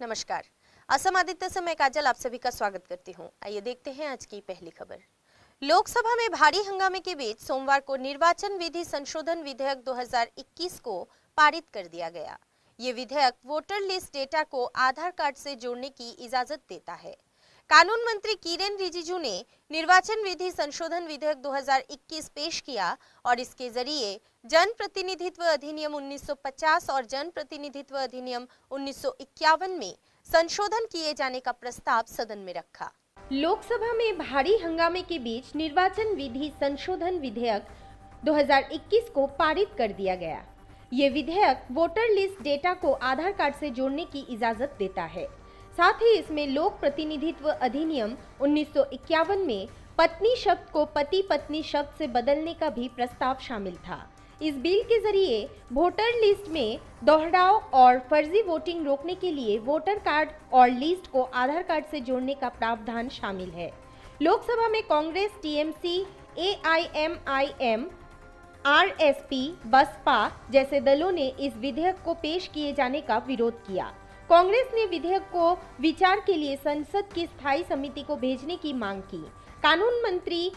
नमस्कार। असम आदित्य से मैं काजल आप सभी का स्वागत करती हूं। आइए देखते हैं आज की पहली खबर। लोकसभा में भारी हंगामे के बीच सोमवार को निर्वाचन विधि संशोधन विधेयक 2021 को पारित कर दिया गया। ये विधेयक वोटर लिस्ट डेटा को आधार कार्ड से जोड़ने की इजाजत देता है। कानून मंत्री किरेन रिजिजू ने निर्वाचन विधि संशोधन विधेयक 2021 पेश किया और इसके जरिए जन प्रतिनिधित्व अधिनियम 1950 और जन प्रतिनिधित्व अधिनियम 1951 में संशोधन किए जाने का प्रस्ताव सदन में रखा। लोकसभा में भारी हंगामे के बीच निर्वाचन विधि संशोधन विधेयक 2021 को पारित कर दिया गया। ये विधेयक वोटर लिस्ट डेटा को आधार कार्ड से जोड़ने की इजाजत देता है। साथ ही इसमें लोक प्रतिनिधित्व अधिनियम 1951 में पत्नी शब्द को पति पत्नी शब्द से बदलने का भी प्रस्ताव शामिल था। इस बिल के जरिए वोटर लिस्ट में दोहराव और फर्जी वोटिंग रोकने के लिए वोटर कार्ड और लिस्ट को आधार कार्ड से जोड़ने का प्रावधान शामिल है। लोकसभा में Congress, TMC, AIMIM, RSP, Baspa जैसे दलों ने इस विधेयक को पेश किए जाने का विरोध किया। कांग्रेस ने विधेयक को विचार के लिए संसद की स्थायी समिति को भेजने की मांग की। कानून मंत्री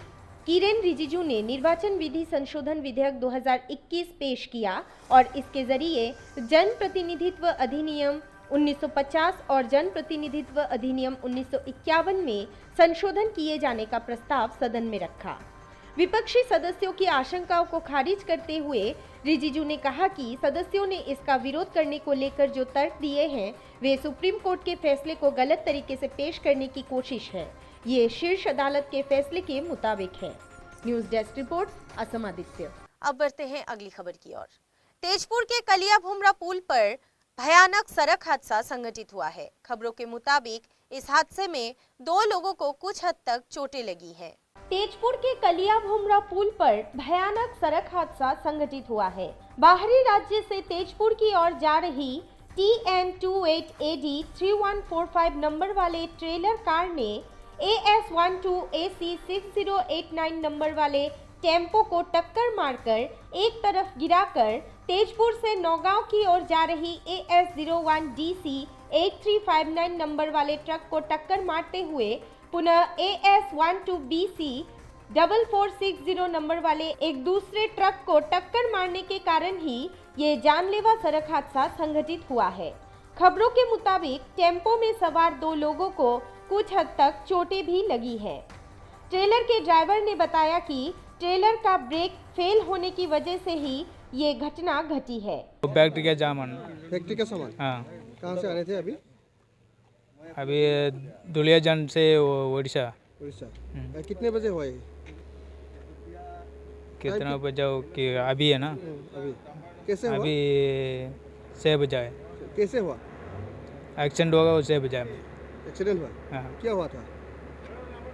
किरेन रिजिजू ने निर्वाचन विधि संशोधन विधेयक 2021 पेश किया और इसके जरिए जन प्रतिनिधित्व अधिनियम 1950 और जन प्रतिनिधित्व अधिनियम 1951 में संशोधन किए जाने का प्रस्ताव सदन में रखा। विपक्षी सदस्यों की आशंकाओं को खारिज करते हुए रिजिजू ने कहा कि सदस्यों ने इसका विरोध करने को लेकर जो तर्क दिए हैं वे सुप्रीम कोर्ट के फैसले को गलत तरीके से पेश करने की कोशिश है। ये शीर्ष अदालत के फैसले के मुताबिक है। News desk report, Assam Aditya. अब बढ़ते हैं अगली खबर की ओर। तेजपुर के कलिया भुमरा पुल पर भयानक सड़क हादसा संघटित हुआ है। खबरों के मुताबिक इस हादसे में 2 लोगों को कुछ हद तक चोटें लगी हैं। तेजपुर के कलिया भुमरा पुल पर भयानक सड़क हादसा संघटित हुआ है। बाहरी राज्य से तेजपुर की ओर जा रही TN28AD 3145 नंबर वाले ट्रेलर कार ने AS12AC 6089 नंबर वाले टेम्पो को टक्कर मारकर एक तरफ गिराकर तेजपुर से नौगांव की ओर जा रही AS01DC 8359 नंबर वाले ट्रक को टक्कर मारते हुए पुनः AS12BC 4460 नंबर वाले एक दूसरे ट्रक को टक्कर मारने के कारण ही ये जानलेवा सड़क हादसा संघटित हुआ है। खबरों के मुताबिक टेम्पो में सवार 2 लोगों को कुछ हद तक चोटें भी लगी हैं। ट्रेलर के ड्राइवर ने बताया कि ट्रेलर का ब्रेक फेल होने की वजह से ही ये घटना घटी है। फैक्ट्री का सामान हाँ। कहाँ से आ रहे थे अभी दुलियाजन से उड़ीसा। कितने बजे हुआ ये? कितना बजा कि अभी है ना? अभी कैसे हुआ? अभी 6 बजा है। कैसे हुआ? एक्सीडेंट होगा वो 6 बजा में। एक्सीडेंट हुआ? हाँ। क्या हुआ था?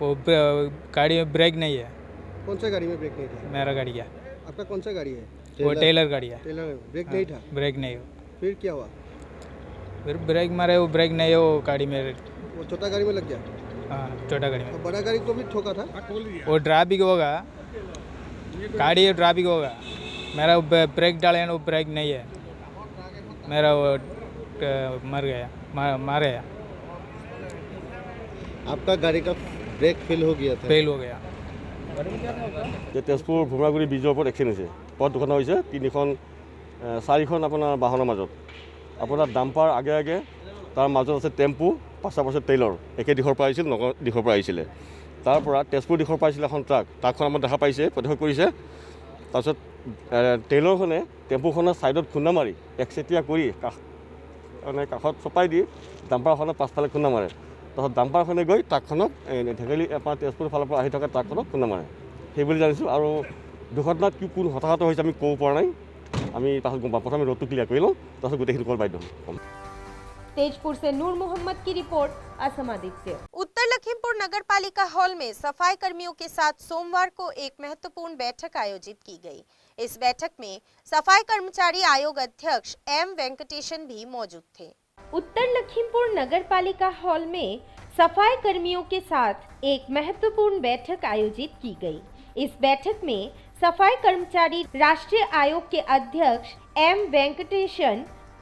वो गाड़ी में ब्रेक नहीं है। कौन सा गाड़ी में ब्रेक नहीं था? मेरा गाड़ी है। आपका कौन सा गाड़ी है? वो टेलर गाड़ी है। टेलर ब्रेक नहीं था? ब्रेक नहीं हो। फिर क्या हुआ? फिर ब्रेक मारे, वो ब्रेक नहीं हो, गाड़ी में। वो छोटा गाड़ी में लग गया? हाँ, छोटा गाड़ी में। और बड़ा गाड़ी को भी ठोका था? वो ट्रैफिक होगा, गाड़ी ट्रैफिक होगा। मेरा ब्रेक डाले ना, वो ब्रेक नहीं है। मेरा वो मर गया, मारे। आपका गाड़ी का ब्रेक फेल हो गया था? फेल हो गया। তেজপুৰ ভুমৰাগুৰি ব্ৰিজৰ ওপৰত এক্সিডেণ্ট হৈছে। পথ দুৰ্ঘটনা হৈছে 4খন আপোনাৰ বাহনৰ মাজত। আপোনাৰ ডাম্পাৰ আগে আগে, তাৰ মাজত আছে টেম্পু, পাছে টেইলৰ। একে দিশৰ পৰা আহিছিল, নগাঁও দিশৰ পৰা আহিছিলে। তাৰ পৰা তেজপুৰ দিশৰ পৰা আহিছিলে এখন ট্ৰাকখন আমাৰ দেখা পাইছে, প্ৰত্যক্ষ কৰিছে। তাৰপিছত টেইলৰখনে টেম্পুখনৰ ছাইডত খুন্দা মাৰি একচেটিয়া কৰি কাষত চপাই দি ডাম্পাৰখনৰ পাছফালে খুন্দা মাৰে। তাৰপিছত ডাম্পাৰখনে গৈ ট্ৰাকখনক ঢেকেলি আপোনাৰ তেজপুৰ ফালৰ পৰা আহি থকা ট্ৰাকখনক খুন্দা মাৰে। সেইবুলি জানিছোঁ। আৰু দুৰ্ঘটনাত কোন হতাহত হৈছে আমি ক'ব পৰা নাই। আমি পাছত গম পাম। প্ৰথমে ৰোডটো ক্লিয়াৰ কৰি লওঁ, তাৰপিছত গোটেইখিনি ক'ব বাধ্য হ'ম। तेजपुर से नूर मोहम्मद की रिपोर्ट, असम आदित्य। उत्तर लखीमपुर नगर पालिका हॉल में सफाई कर्मियों के साथ सोमवार को एक महत्वपूर्ण बैठक आयोजित की गई। इस बैठक में सफाई कर्मचारी आयोग अध्यक्ष एम वेंकटेशन भी मौजूद थे। उत्तर लखीमपुर नगर पालिका हॉल में सफाई कर्मियों के साथ एक महत्वपूर्ण बैठक आयोजित की गई। इस बैठक में सफाई कर्मचारी राष्ट्रीय आयोग के अध्यक्ष एम वेंकटेशन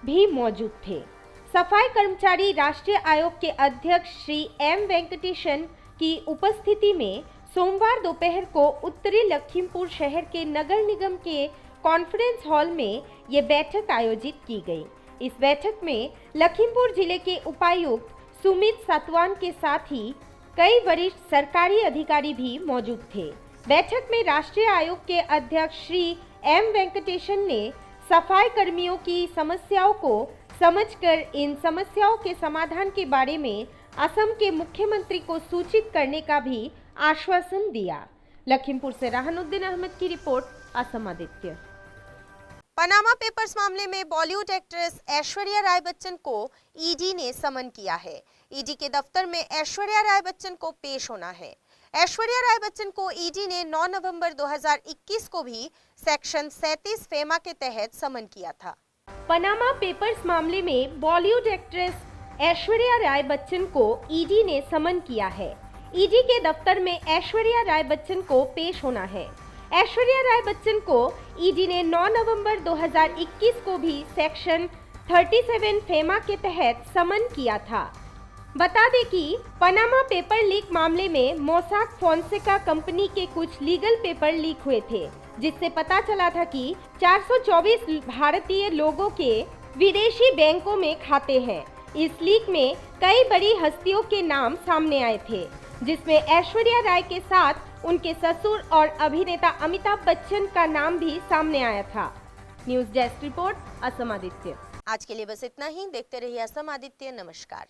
भी मौजूद थे। सफाई कर्मचारी राष्ट्रीय आयोग के अध्यक्ष श्री एम वेंकटेशन की उपस्थिति में सोमवार दोपहर को उत्तरी लखीमपुर शहर के नगर निगम के कॉन्फ्रेंस हॉल में ये बैठक आयोजित की गई। इस बैठक में लखीमपुर जिले के उपायुक्त सुमित सतवान के साथ ही कई वरिष्ठ सरकारी अधिकारी भी मौजूद थे। बैठक में राष्ट्रीय आयोग के अध्यक्ष श्री एम वेंकटेशन ने सफाई कर्मियों की समस्याओं को समझकर इन समस्याओं के समाधान के बारे में असम के मुख्यमंत्री को सूचित करने का भी आश्वासन दिया। लखीमपुर से राहनुद्दीन अहमद की report, Assam Aditya. Panama papers मामले में बॉलीवुड एक्ट्रेस ऐश्वर्या राय बच्चन को ईडी ने समन किया है। ईडी के दफ्तर में ऐश्वर्या राय बच्चन को पेश होना है। ऐश्वर्या राय बच्चन को ईडी ने 9 नवंबर 2021 को भी सेक्शन 37 फेमा के तहत समन किया था। पनामा पेपर्स मामले में बॉलीवुड एक्ट्रेस ऐश्वर्या राय बच्चन को ईडी ने समन किया है। ईडी के दफ्तर में ऐश्वर्या राय बच्चन को पेश होना है। ऐश्वर्या राय बच्चन को ईडी ने 9 नवंबर 2021 को भी सेक्शन 37 फेमा के तहत समन किया था। बता दें कि पनामा पेपर लीक मामले में मोसाक फोंसेका कंपनी के कुछ लीगल पेपर लीक हुए थे, जिससे पता चला था कि 424 भारतीय लोगों के विदेशी बैंकों में खाते हैं। इस लीक में कई बड़ी हस्तियों के नाम सामने आए थे, जिसमें ऐश्वर्या राय के साथ उनके ससुर और अभिनेता अमिताभ बच्चन का नाम भी सामने आया था। News desk report, Assam Aditya. आज के लिए बस इतना ही। देखते रहिए असम आदित्य। नमस्कार।